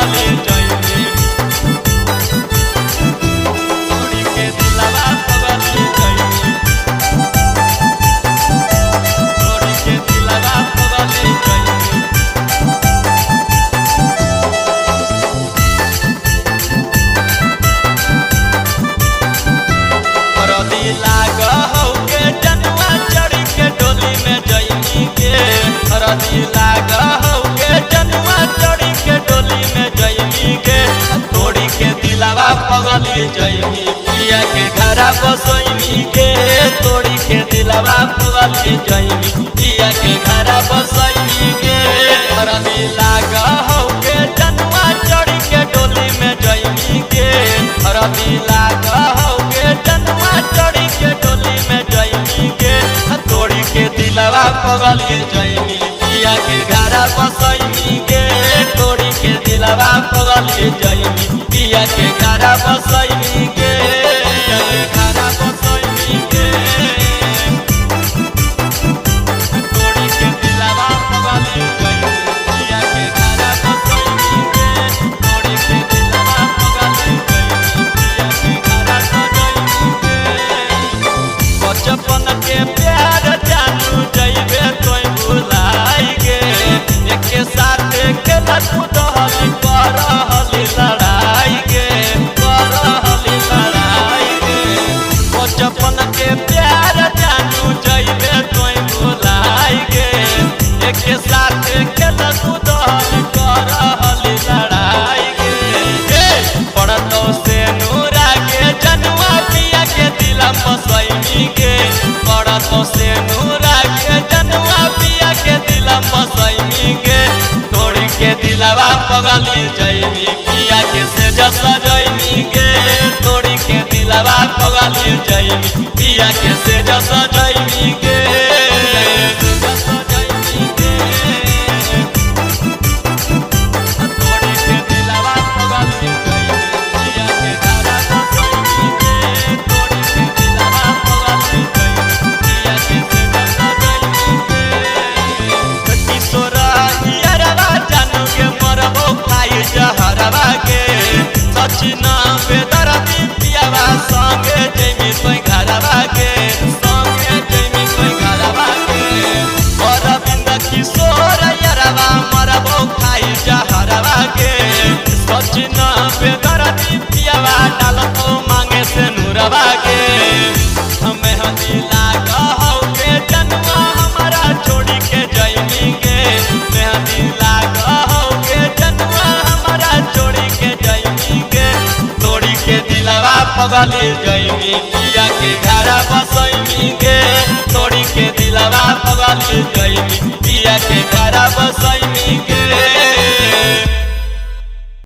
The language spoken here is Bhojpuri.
पगली जइमी तोड़ी के दिलवा पगली जइमी तोड़ी के दिलवा पगली जइमी हरदी लाग हो के जनुआ चढ़ी के डोली में जइमी के हरदी लाग हो के जनुआ चढ़ी के डोली में जइमी के तोड़ी के दिलवा पगली जइमी पिया के घरा बसइमी के तोड़ी के दिलवा पगली जइमी पिया के घरा बसइमी के हरदी लाग हो के जनुआ चढ़ी के डोली में जइमी के हरदी लाग हो के जनुआ चढ़ी के डोली में जइमी के तोड़ी के दिलवा पगली जइमी पिया के घरा बसइमी के तोड़ी के दिलवा पगली जइमी पिया के घरा बसइमी के घरा बसइमी के तोड़ी के दिलवा पगली जइमी पिया के घरा बसइमी के तोड़ी के दिलवा पगली जइमी पिया के घरा बसइमी के बचपन के प्यार जानू जइबे तोय भुलाई गे एके साथ खेलत कुदहली करहली लड़ाई गे करहली लड़ाई गे बचपन के प्यार जानू जइबे तोय भुलाई गे एके साथ खेलत कुदहली करहली लड़ाई गे पड़तो से नूरा के जनुआ पिया के दिला बसइमी के पड़तो से नूरा के जनुआ पिया के दिला बसइमी के तोड़ी के दिलवा पगली जइमी पिया के से सजइमी के तोड़ी के दिलवा पगली जइमी पिया के से सजइमी के सजइमी के तोड़ी के दिलवा पगली जइमी पिया के घरा बसइमी के तोड़ी के दिलवा पगली जइमी पिया के से सजइमी के किशोरा यारवा जानू के मरबो खाई जहरवा के सचिना बेदरदी पियावा संगे जइमी तोय घरवा के संगे जइमी तोय घरवा के अरविंद किशोर यारवा मरबो खाई जहरवा के सचिना बेदरदी पियावा डालतो मांगे से नूरवा के मेहंदी लाग हो के जनुआ हमारा छोड़ी के जइमी के मेहंदी लाग हो के जनुआ हमारा छोड़ी के जइमी के तोड़ी के दिलवा पगली जइमी पिया के घरा बसइमी के तोड़ी के दिलवा पगली जइमी पिया के घरा बसइमी